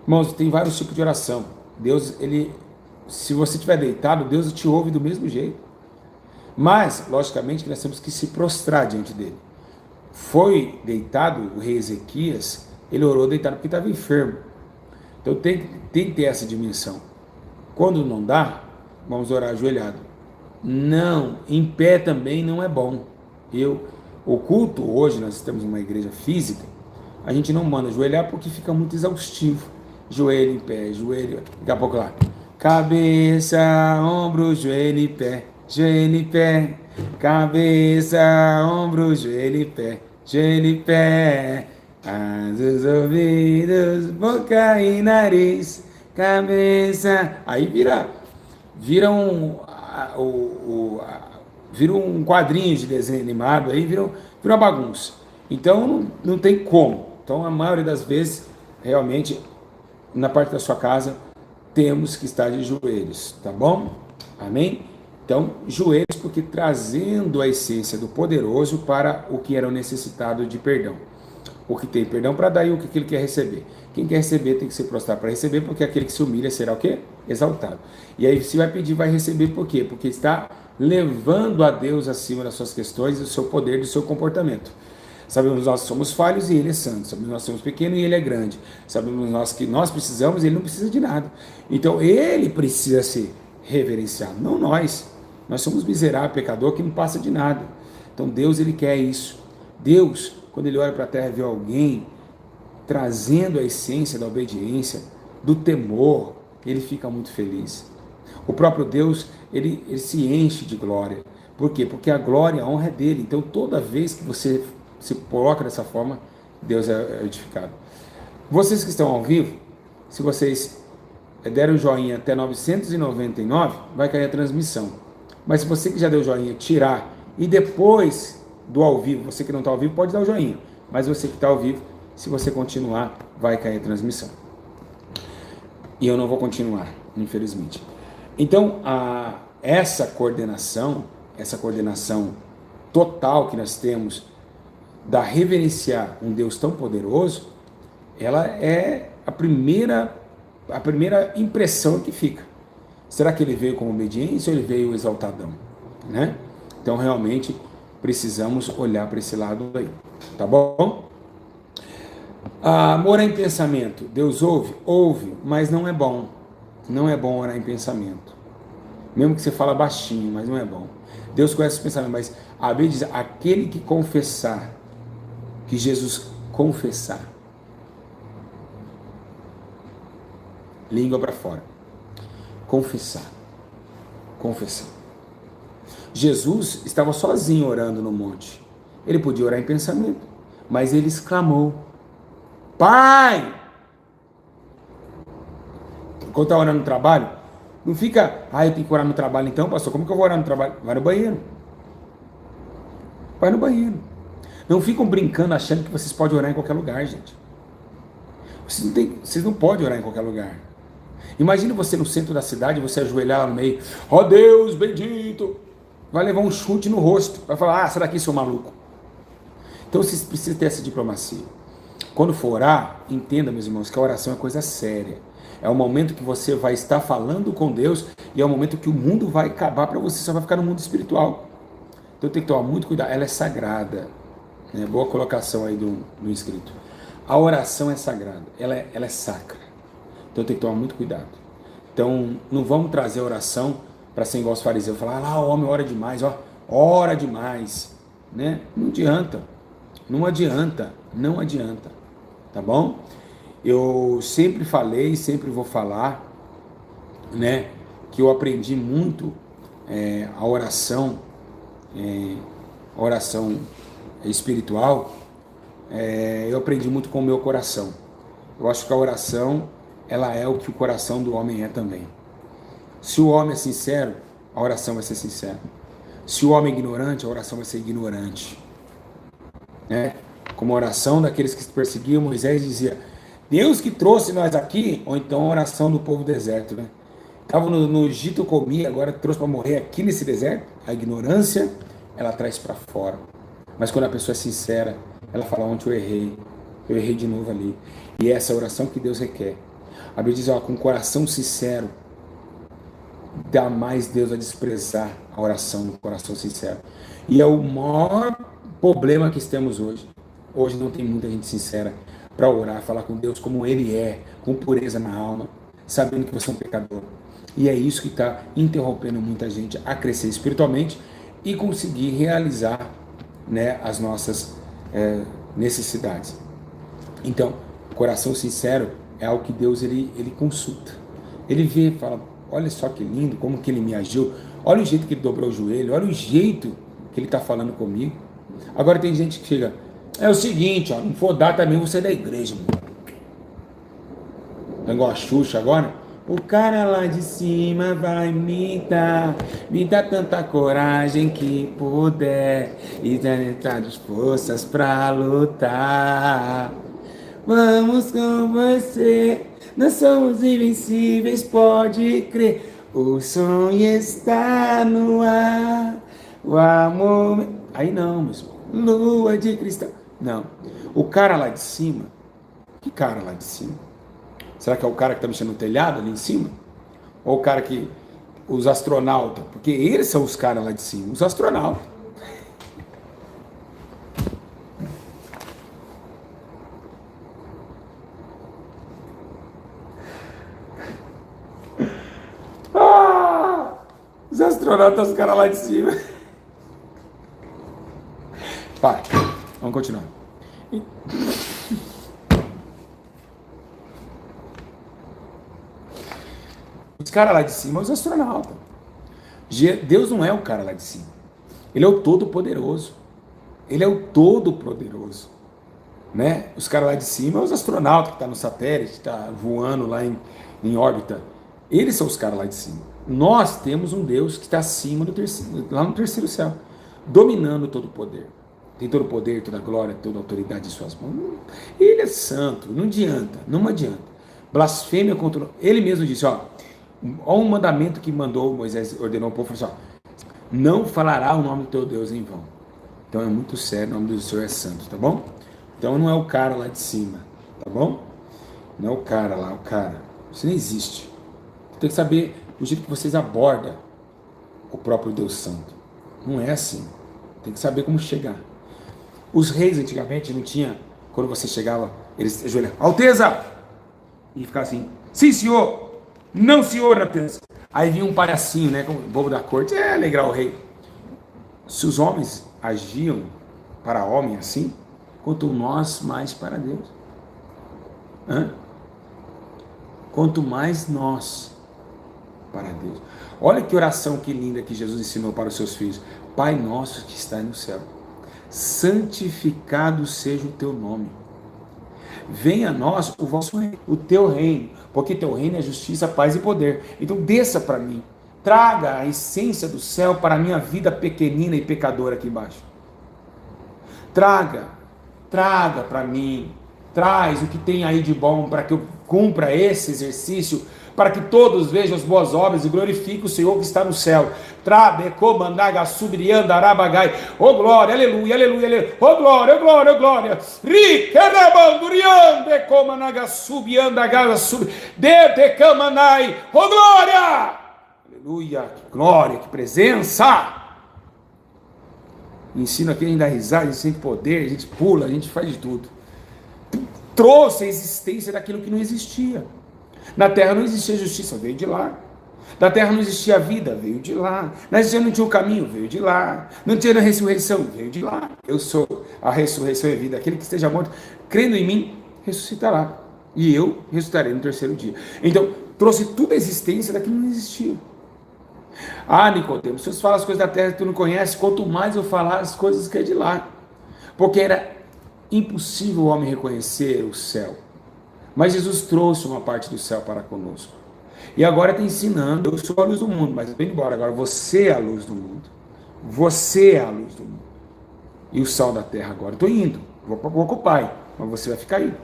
Irmãos, tem vários tipos de oração. Deus, se você estiver deitado, Deus te ouve do mesmo jeito. Mas, logicamente, que nós temos que se prostrar diante dele. Foi deitado o rei Ezequias, ele orou deitado porque estava enfermo. Então tem que ter essa dimensão. Quando não dá, vamos orar ajoelhado. Não, em pé também não é bom. O culto, hoje nós estamos numa igreja física, a gente não manda ajoelhar porque fica muito exaustivo. Joelho em pé, joelho, daqui a pouco lá. Cabeça, ombro, joelho e pé, joelho e pé. Cabeça, ombro, joelho e pé, joelho e pé. Os ouvidos, boca e nariz, cabeça. Aí vira um quadrinho de desenho animado, aí vira uma bagunça. Então não tem como. Então a maioria das vezes, realmente, na parte da sua casa, temos que estar de joelhos, tá bom? Amém? Então, joelhos, porque trazendo a essência do poderoso para o que era o necessitado de perdão. O que tem perdão para dar e o que ele quer receber. Quem quer receber tem que se prostrar para receber, porque aquele que se humilha será o quê? Exaltado. E aí, se vai pedir, vai receber por quê? Porque está levando a Deus acima das suas questões, do seu poder, do seu comportamento. Sabemos nós que somos falhos e ele é santo. Sabemos nós que somos pequenos e ele é grande. Sabemos nós que nós precisamos e ele não precisa de nada. Então, ele precisa ser reverenciado, não nós. Nós somos miserável, pecador que não passa de nada. Então, Deus, ele quer isso. Deus, quando ele olha para a terra e vê alguém trazendo a essência da obediência, do temor, ele fica muito feliz. O próprio Deus, ele se enche de glória. Por quê? Porque a glória, a honra é dele. Então, toda vez que você se coloca dessa forma, Deus é edificado. Vocês que estão ao vivo, se vocês deram joinha até 999, vai cair a transmissão. Mas se você que já deu joinha tirar e depois do ao vivo, você que não está ao vivo pode dar o joinha, mas você que está ao vivo, se você continuar, vai cair a transmissão. E eu não vou continuar, infelizmente. Então, essa coordenação total que nós temos da reverenciar um Deus tão poderoso, ela é a primeira impressão que fica. Será que ele veio com obediência ou ele veio exaltadão? Né? Então, realmente, precisamos olhar para esse lado aí. Tá bom? Orar em pensamento. Deus ouve? Ouve, mas não é bom. Não é bom orar em pensamento. Mesmo que você fala baixinho, mas não é bom. Deus conhece os pensamentos, mas a Bíblia diz, aquele que confessar, que Jesus confessar, língua para fora. Confessar. Jesus estava sozinho orando no monte. Ele podia orar em pensamento, mas ele exclamou: Pai! Quando está orando no trabalho, não fica, eu tenho que orar no trabalho então, pastor, como que eu vou orar no trabalho? Vai no banheiro. Vai no banheiro. Não ficam brincando achando que vocês podem orar em qualquer lugar, gente. Vocês não podem orar em qualquer lugar. Imagina você no centro da cidade, você ajoelhar lá no meio, ó Deus bendito, vai levar um chute no rosto, vai falar, será que isso é um maluco? Então vocês precisam ter essa diplomacia. Quando for orar, entenda, meus irmãos, que a oração é coisa séria. É o momento que você vai estar falando com Deus e é o momento que o mundo vai acabar para você, só vai ficar no mundo espiritual. Então tem que tomar muito cuidado, ela é sagrada. Boa colocação aí do inscrito. A oração é sagrada, ela é sacra. Então tem que tomar muito cuidado. Então não vamos trazer a oração para ser igual aos fariseus, falar, lá o homem ora demais, ó, ora demais, né? Não adianta, não adianta, tá bom? Eu sempre falei, sempre vou falar, né, que eu aprendi muito a oração espiritual, eu aprendi muito com o meu coração. Eu acho que a oração, ela é o que o coração do homem é também. Se o homem é sincero, a oração vai ser sincera. Se o homem é ignorante, a oração vai ser ignorante. Né? Como a oração daqueles que perseguiam Moisés dizia, Deus que trouxe nós aqui, ou então a oração do povo do deserto, né? Estava no Egito, eu comia, agora trouxe para morrer aqui nesse deserto. A ignorância, ela traz para fora. Mas quando a pessoa é sincera, ela fala, ontem eu errei de novo ali. E essa é a oração que Deus requer. A Bíblia diz, ó, com o coração sincero, jamais Deus vai desprezar a oração no coração sincero. E é o maior problema que temos hoje. Hoje não tem muita gente sincera para orar, falar com Deus como Ele é, com pureza na alma, sabendo que você é um pecador. E é isso que está interrompendo muita gente a crescer espiritualmente e conseguir realizar, né, as nossas necessidades. Então, o coração sincero é algo que Deus ele consulta. Ele vê, fala, olha só que lindo, como que ele me agiu, olha o jeito que ele dobrou o joelho, olha o jeito que ele está falando comigo. Agora tem gente que chega, é o seguinte, ó, não for dar também você é da igreja, mano. É igual a Xuxa agora. O cara lá de cima vai me dar tanta coragem que puder e dar forças pra lutar. Vamos com você, nós somos invencíveis, pode crer. O sonho está no ar, o amor... Aí não, meus irmãos, lua de cristal. Não, o cara lá de cima, que cara lá de cima? Será que é o cara que está mexendo no telhado ali em cima? Ou o cara que... os astronautas? Porque eles são os caras lá de cima, os astronautas. Os astronautas, os caras lá de cima. Vai, vamos continuar. Os caras lá de cima, os astronautas. Deus não é o cara lá de cima. Ele é o Todo-Poderoso. Ele é o Todo-Poderoso. Né? Os caras lá de cima, os astronautas que estão no satélite, que estão voando lá em órbita. Eles são os caras lá de cima. Nós temos um Deus que está acima lá no terceiro céu, dominando todo o poder. Tem todo o poder, toda a glória, toda a autoridade em suas mãos. Ele é santo, não adianta, não adianta. Blasfêmia contra... Ele mesmo disse, ó um mandamento que mandou, Moisés ordenou ao povo, falou assim, ó, não falará o nome do teu Deus em vão. Então é muito sério, o nome do Senhor é santo, tá bom? Então não é o cara lá de cima, tá bom? Não é o cara lá, o cara. Isso não existe. Tem que saber o jeito que vocês abordam o próprio Deus Santo. Não é assim. Tem que saber como chegar. Os reis antigamente não tinha, quando você chegava, eles ajoelhavam, Alteza! E ficava assim, sim senhor! Não senhor, Alteza! Aí vinha um palhacinho, né, como o bobo da corte, alegrar o rei. Se os homens agiam para homem assim, quanto nós mais para Deus. Quanto mais nós para Deus. Olha que oração que linda que Jesus ensinou para os seus filhos. Pai nosso que está no céu, santificado seja o teu nome. Venha a nós o vosso reino, o teu reino, porque teu reino é justiça, paz e poder. Então desça para mim, traga a essência do céu para a minha vida pequenina e pecadora aqui embaixo. Traga para mim, traz o que tem aí de bom para que eu cumpra esse exercício, para que todos vejam as boas obras e glorifiquem o Senhor que está no céu. Oh glória, aleluia, aleluia, aleluia. Oh glória, oh glória, oh glória. Oh glória, aleluia, que glória, que presença. Ensino aqui, a gente dá risada, a gente sente poder, a gente pula, a gente faz de tudo. Trouxe a existência daquilo que não existia. Na terra não existia justiça, veio de lá. Da terra não existia vida, veio de lá. Não tinha o caminho, veio de lá. Não tinha a ressurreição, veio de lá. Eu sou a ressurreição e a vida. Aquele que esteja morto, crendo em mim, ressuscitará. E eu ressuscitarei no terceiro dia. Então, trouxe toda a existência daquilo que não existia. Ah, Nicodemo, se eu falar as coisas da terra que tu não conhece, quanto mais eu falar as coisas que é de lá. Porque era impossível o homem reconhecer o céu. Mas Jesus trouxe uma parte do céu para conosco. E agora está ensinando, eu sou a luz do mundo, mas eu estou indo embora. Agora você é a luz do mundo. Você é a luz do mundo. E o sal da terra agora. Estou indo, vou com o Pai, mas você vai ficar aí.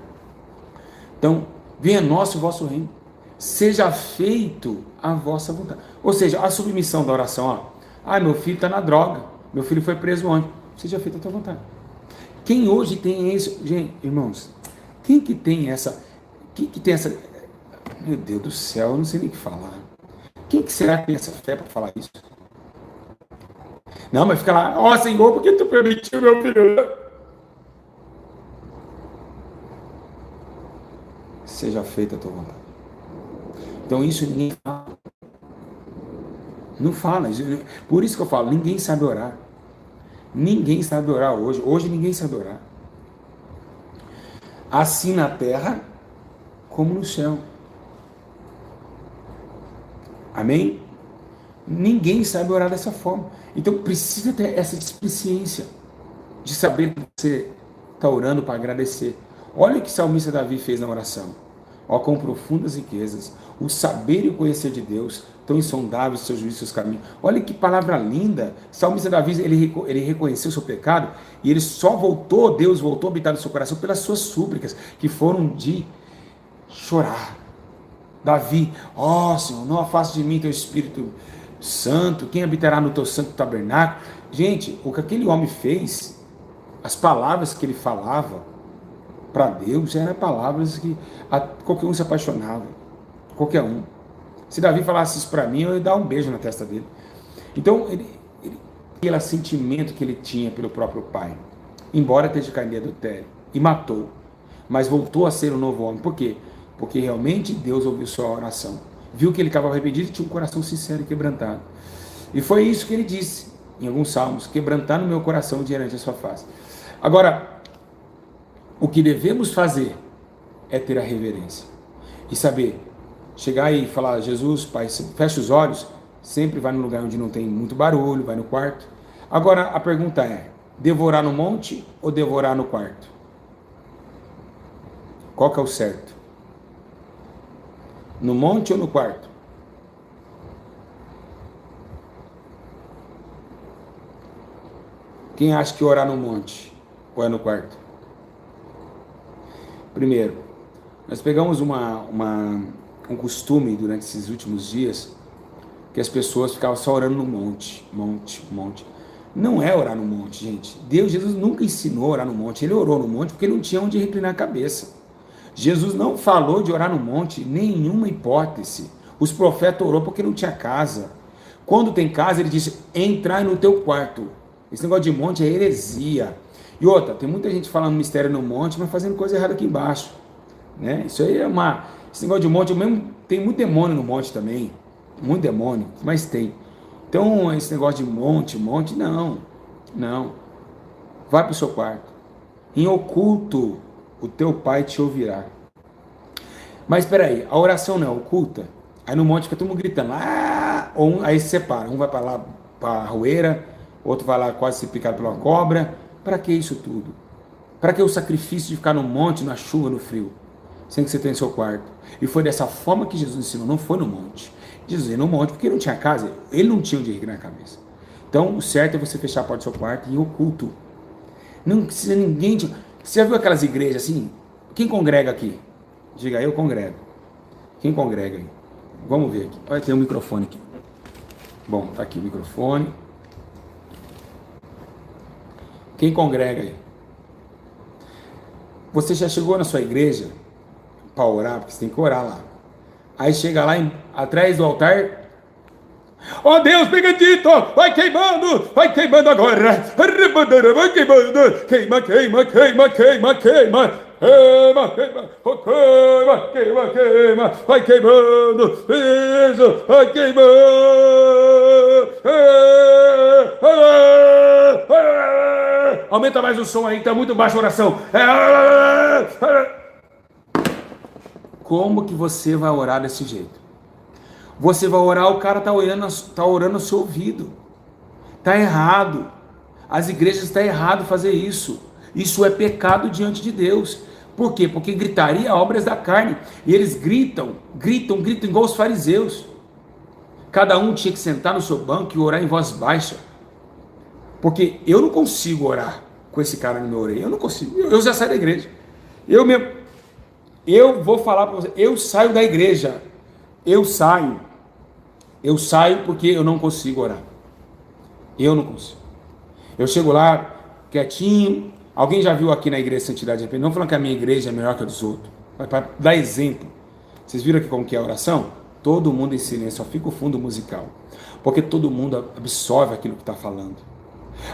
Então, venha nosso o vosso reino. Seja feito a vossa vontade. Ou seja, a submissão da oração, ó. Ah, meu filho está na droga. Meu filho foi preso ontem. Seja feita a tua vontade. Quem hoje tem isso? Gente, irmãos, quem que tem essa... Quem que tem essa... Meu Deus do céu, eu não sei nem o que falar. Quem que será que tem essa fé para falar isso? Não, mas fica lá, ó Senhor, por que tu permitiu meu filho? Seja feita a tua vontade. Então isso ninguém fala. Não fala. Por isso que eu falo, ninguém sabe orar. Ninguém sabe orar hoje. Hoje ninguém sabe orar. Assim na terra, como no céu. Amém? Ninguém sabe orar dessa forma. Então precisa ter essa displicência de saber que você está orando para agradecer. Olha o que o salmista Davi fez na oração. Ó, com profundas riquezas, o saber e o conhecer de Deus, tão insondáveis seus juízos e seus caminhos. Olha que palavra linda. O salmista Davi, ele reconheceu o seu pecado e ele só voltou, Deus voltou a habitar no seu coração pelas suas súplicas, que foram de chorar. Davi, ó Senhor, não afaste de mim teu Espírito Santo, quem habitará no teu santo tabernáculo? Gente, o que aquele homem fez, as palavras que ele falava para Deus, eram palavras que qualquer um se apaixonava, qualquer um. Se Davi falasse isso para mim, eu ia dar um beijo na testa dele. Então, aquele sentimento que ele tinha pelo próprio pai, embora esteja caindo em adultério, e matou, mas voltou a ser um novo homem. Por quê? Porque realmente Deus ouviu sua oração. Viu que ele estava arrependido e tinha um coração sincero e quebrantado. E foi isso que ele disse em alguns salmos: quebrantar no meu coração diante da sua face. Agora, o que devemos fazer é ter a reverência. E saber, chegar aí e falar: Jesus, Pai, fecha os olhos, sempre vai no lugar onde não tem muito barulho, vai no quarto. Agora, a pergunta é: devorar no monte ou devorar no quarto? Qual que é o certo? No monte ou no quarto? Quem acha que orar no monte ou é no quarto? Primeiro, nós pegamos um costume durante esses últimos dias que as pessoas ficavam só orando no monte. Não é orar no monte, gente. Jesus nunca ensinou a orar no monte. Ele orou no monte porque ele não tinha onde reclinar a cabeça. Jesus não falou de orar no monte, nenhuma hipótese. Os profetas orou porque não tinha casa. Quando tem casa, ele disse: entrai no teu quarto. Esse negócio de monte é heresia. E outra, tem muita gente falando mistério no monte, mas fazendo coisa errada aqui embaixo, né? Isso aí esse negócio de monte, mesmo, tem muito demônio no monte também. Muito demônio, mas tem. Então, esse negócio de monte, não. Vai para o seu quarto. Em oculto, o teu pai te ouvirá. Mas espera aí, a oração não é oculta? Aí no monte fica todo mundo gritando, aí se separa, um vai para lá, para a roeira, outro vai lá quase ser picado por uma cobra. Para que isso tudo? Para que o sacrifício de ficar no monte, na chuva, no frio, sem que você tenha seu quarto? E foi dessa forma que Jesus ensinou, não foi no monte. Jesus ia no monte porque ele não tinha casa, ele não tinha onde reclinar a cabeça. Então o certo é você fechar a porta do seu quarto em oculto. Não precisa ninguém... Você já viu aquelas igrejas assim? Quem congrega aqui? Diga, eu congrego. Quem congrega aí? Vamos ver aqui. Olha, tem um microfone aqui. Bom, tá aqui o microfone. Quem congrega aí? Você já chegou na sua igreja para orar? Porque você tem que orar lá. Aí chega lá atrás do altar. Ó Deus bendito, vai queimando agora, vai queimando, queima, queima, queima, oh, queima, queima, queima, vai queimando, isso, vai queimando. Aumenta mais o som aí, tá muito baixo a oração. Como que você vai orar desse jeito? Você vai orar, o cara tá orando no seu ouvido. Tá errado. As igrejas estão errado fazer isso. Isso é pecado diante de Deus. Por quê? Porque gritaria é obras da carne. E eles gritam igual os fariseus. Cada um tinha que sentar no seu banco e orar em voz baixa. Porque eu não consigo orar com esse cara no meu orelha. Eu não consigo. Eu já saio da igreja. Eu vou falar para você. Eu saio da igreja. Eu saio porque eu não consigo orar. Eu não consigo. Eu chego lá, quietinho. Alguém já viu aqui na igreja Santidade de Repente? Não falando que a minha igreja é melhor que a dos outros. Para dar exemplo. Vocês viram aqui como que é a oração? Todo mundo em silêncio, só fica o fundo musical. Porque todo mundo absorve aquilo que está falando.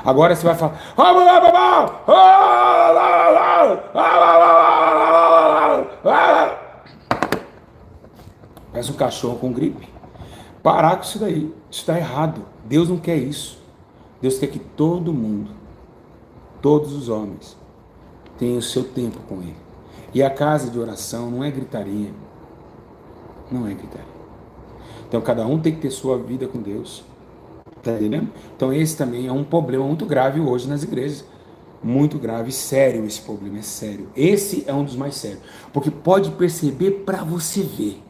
Agora você vai falar. Parece um cachorro com gripe. Parar com isso daí. Isso está errado. Deus não quer isso. Deus quer que todo mundo, todos os homens, tenham o seu tempo com Ele. E a casa de oração não é gritaria. Não é gritaria. Então cada um tem que ter sua vida com Deus. Tá entendendo? Então esse também é um problema muito grave hoje nas igrejas. Muito grave, sério esse problema, é sério. Esse é um dos mais sérios. Porque pode perceber para você ver.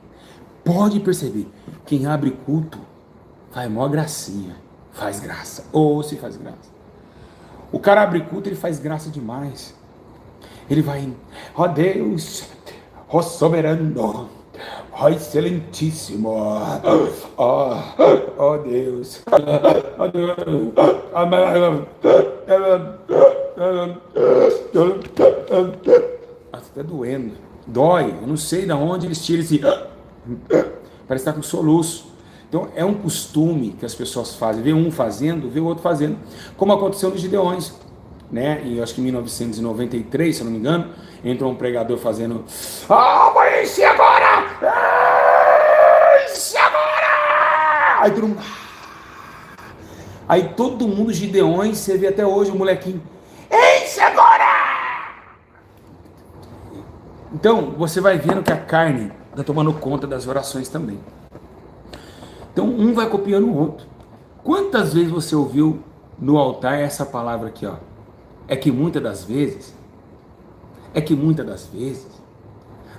Pode perceber. Quem abre culto faz mó gracinha. Faz graça. Ou se faz graça. O cara abre culto, ele faz graça demais. Ele vai, ó Deus, ó soberano, ó excelentíssimo, ó Deus, ó Deus, tá doendo, dói, eu não sei de onde eles tiram esse, parece que tá com soluço. Então é um costume que as pessoas fazem, vê um fazendo, vê o outro fazendo, como aconteceu nos Gideões, né? E acho que em 1993, se eu não me engano, entrou um pregador fazendo, vai encher agora! Enche agora! Aí todo mundo, Gideões, você vê até hoje o molequinho, enche agora! Então você vai vendo que a carne está tomando conta das orações também. Então um vai copiando o outro. Quantas vezes você ouviu no altar essa palavra aqui, ó? É que muitas das vezes,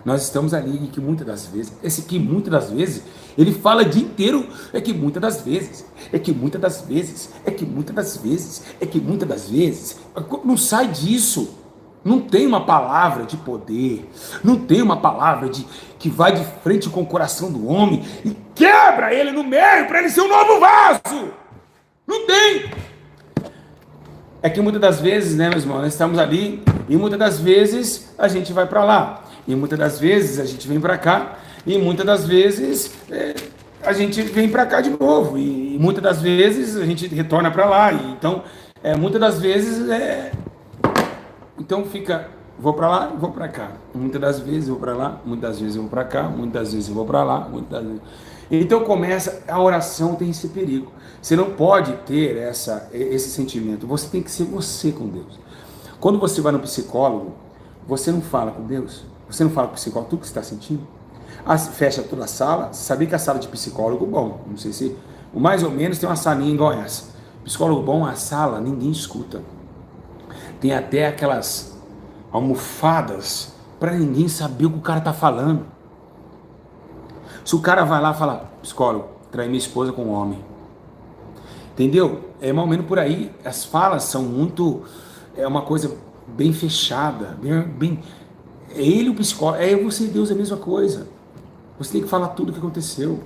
nós estamos ali e que muitas das vezes, esse que muitas das vezes, ele fala o dia inteiro, é que muitas das vezes, é que muitas das vezes, é que muitas das vezes, é que muitas das vezes, não sai disso. Não tem uma palavra de poder, não tem uma palavra que vai de frente com o coração do homem e quebra ele no meio para ele ser um novo vaso. Não tem. É que muitas das vezes, né, meus irmãos, nós estamos ali e muitas das vezes a gente vai para lá e muitas das vezes a gente vem para cá e muitas das vezes a gente vem para cá de novo e muitas das vezes a gente retorna para lá. E, então, muitas das vezes então fica, vou para lá, vou para cá. Muitas das vezes eu vou para lá, muitas das vezes eu vou para cá, muitas das vezes eu vou para lá, muitas das vezes. Então começa, a oração tem esse perigo. Você não pode ter esse sentimento. Você tem que ser você com Deus. Quando você vai no psicólogo, você não fala com Deus. Você não fala com o psicólogo tudo que você está sentindo. Fecha toda a sala. Você sabia que a sala de psicólogo, bom, não sei se, mais ou menos tem uma salinha igual essa. Psicólogo bom, a sala, ninguém escuta. Tem até aquelas almofadas para ninguém saber o que o cara tá falando. Se o cara vai lá e fala, psicólogo, traí minha esposa com um homem. Entendeu? É mais ou menos por aí. As falas são muito, uma coisa bem fechada, bem é ele o psicólogo, você e Deus é a mesma coisa. Você tem que falar tudo o que aconteceu.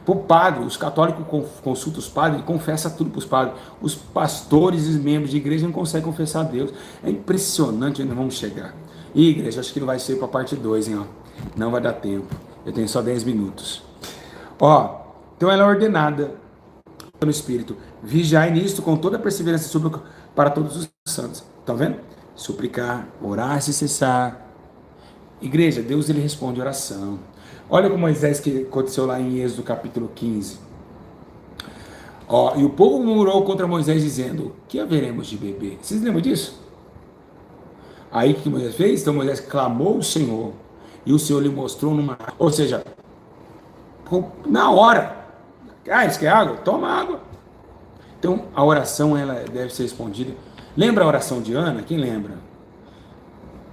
Para o padre, os católicos consultam os padres e confessam tudo para os padres. Os pastores e membros de igreja não conseguem confessar a Deus. É impressionante onde vamos chegar. E igreja, acho que não vai ser para a parte 2, hein? Ó. Não vai dar tempo. Eu tenho só 10 minutos. Ó, então ela é ordenada no Espírito. Vigiai nisto com toda a perseverança para todos os santos. Estão vendo? Suplicar, orar sem cessar, Igreja, Deus ele responde oração. Olha com Moisés que aconteceu lá em Êxodo capítulo 15. Ó, e o povo murmurou contra Moisés dizendo: que haveremos de beber? Vocês lembram disso? Aí o que Moisés fez? Então Moisés clamou ao Senhor e o Senhor lhe mostrou numa... Ou seja, na hora. Ah, isso quer água? Toma água. Então a oração ela deve ser respondida. Lembra a oração de Ana? Quem lembra?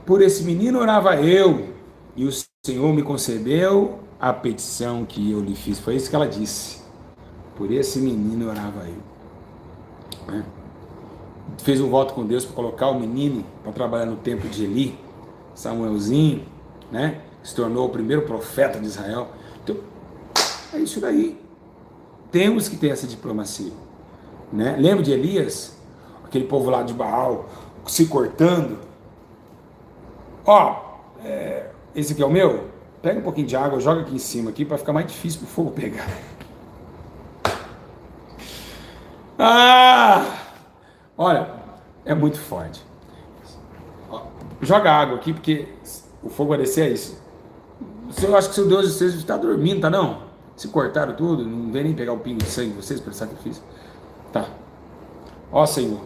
Por esse menino orava eu, e o Senhor me concedeu a petição que eu lhe fiz. Foi isso que ela disse. Por esse menino orava eu. Né? Fez um voto com Deus para colocar o menino para trabalhar no templo de Eli, Samuelzinho, né? Se tornou o primeiro profeta de Israel. Então, é isso daí. Temos que ter essa diplomacia. Né? Lembra de Elias? Aquele povo lá de Baal se cortando. Ó, esse aqui é o meu? Pega um pouquinho de água, joga aqui em cima aqui para ficar mais difícil para o fogo pegar. Ah! Olha, é muito forte. Ó, joga água aqui porque o fogo vai descer, é isso. Eu acho que seu Deus de vocês está dormindo, tá não? Se cortaram tudo, não vem nem pegar o pingo de sangue de vocês para sacrifício. Tá. Ó Senhor,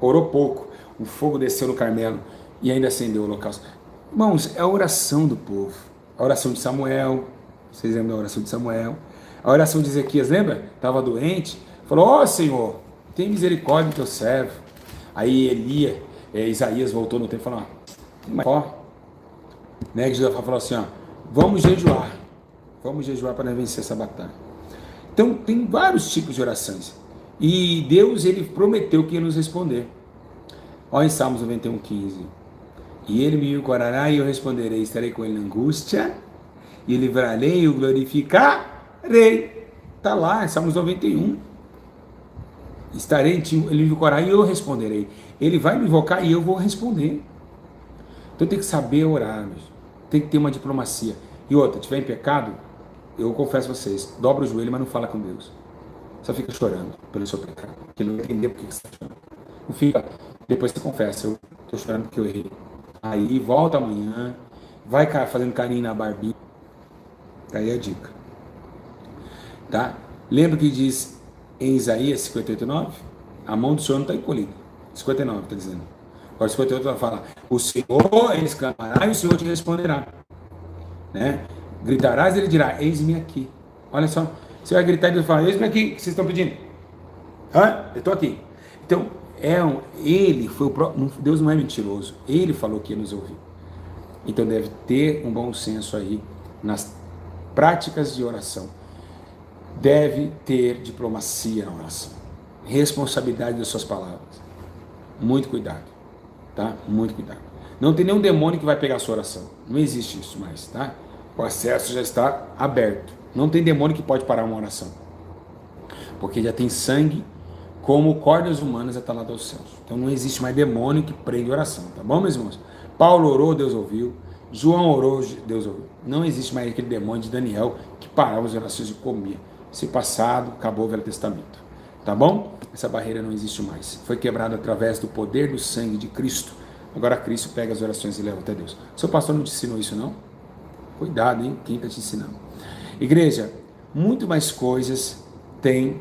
orou pouco, o fogo desceu no Carmelo e ainda acendeu o holocausto. Irmãos, é a oração do povo. A oração de Samuel, vocês lembram da oração de Samuel? A oração de Ezequias, lembra? Estava doente, falou: ó Senhor, tem misericórdia do teu servo. Aí Isaías voltou no tempo e falou: ó, né, que Josafá falou assim: ó, vamos jejuar para nós vencer essa batalha. Então tem vários tipos de orações. E Deus ele prometeu que ia nos responder. Olha em Salmos 91:15. E ele me encorará e eu responderei, estarei com ele na angústia, e livrarei e o glorificarei. Está lá, em Salmos 91. Ele me invocará e eu responderei. Ele vai me invocar e eu vou responder. Então tem que saber orar, tem que ter uma diplomacia. E outra, tiver em pecado, eu confesso a vocês, dobra o joelho, mas não fala com Deus. Só fica chorando pelo seu pecado, porque não entendeu por que você está chorando. Não fica, depois você confessa, eu estou chorando porque eu errei. Aí volta amanhã, vai fazendo carinho na barbinha. Aí a dica. Tá? Lembra que diz em Isaías 58:9? A mão do Senhor não está encolhida. 59 está dizendo. Agora 58 vai falar: o Senhor exclamará e o Senhor te responderá. Né? Gritarás e ele dirá: eis-me aqui. Olha só. Você vai gritar e Deus vai falar: eis-me aqui, o que vocês estão pedindo? Eu estou aqui. Então, ele foi o próprio. Deus não é mentiroso. Ele falou que ia nos ouvir. Então deve ter um bom senso aí nas práticas de oração. Deve ter diplomacia na oração. Responsabilidade das suas palavras. Muito cuidado. Tá? Muito cuidado. Não tem nenhum demônio que vai pegar a sua oração. Não existe isso mais, tá? O acesso já está aberto. Não tem demônio que pode parar uma oração. Porque já tem sangue, como cordas humanas atalado aos céus. Então não existe mais demônio que prende oração, tá bom, meus irmãos? Paulo orou, Deus ouviu. João orou, Deus ouviu. Não existe mais aquele demônio de Daniel que parava as orações e comia. Se passado, acabou o Velho Testamento. Tá bom? Essa barreira não existe mais. Foi quebrada através do poder do sangue de Cristo. Agora Cristo pega as orações e leva até Deus. Seu pastor não te ensinou isso, não? Cuidado, hein? Quem está te ensinando? Igreja, muito mais coisas tem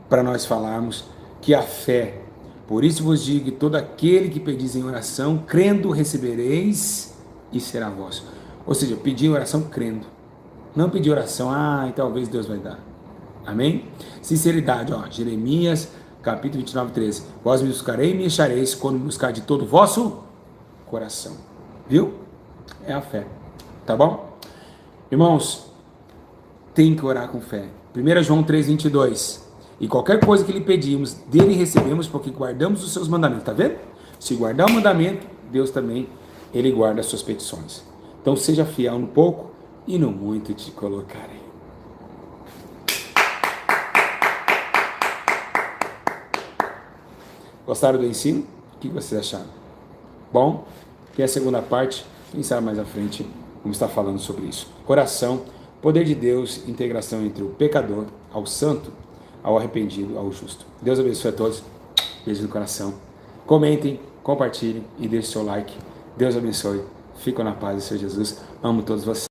para nós falarmos que a fé. Por isso vos digo que todo aquele que pedis em oração, crendo recebereis e será vosso. Ou seja, pedir oração crendo. Não pedir oração, e talvez Deus vai dar. Amém? Sinceridade, ó, Jeremias, capítulo 29:13. Vós me buscarei e me achareis quando me buscar de todo o vosso coração. Viu? É a fé. Tá bom? Irmãos, tem que orar com fé. 1 João 3:22. E qualquer coisa que lhe pedimos, dele recebemos, porque guardamos os seus mandamentos. Tá vendo? Se guardar o mandamento, Deus também, ele guarda as suas petições. Então seja fiel no pouco e no muito te colocarei. Gostaram do ensino? O que vocês acharam? Bom, tem a segunda parte, quem sabe mais à frente vamos estar falando sobre isso. Oração, poder de Deus, integração entre o pecador ao santo, ao arrependido, ao justo. Deus abençoe a todos. Beijo no coração. Comentem, compartilhem e deixem seu like. Deus abençoe. Fico na paz do Senhor Jesus. Amo todos vocês.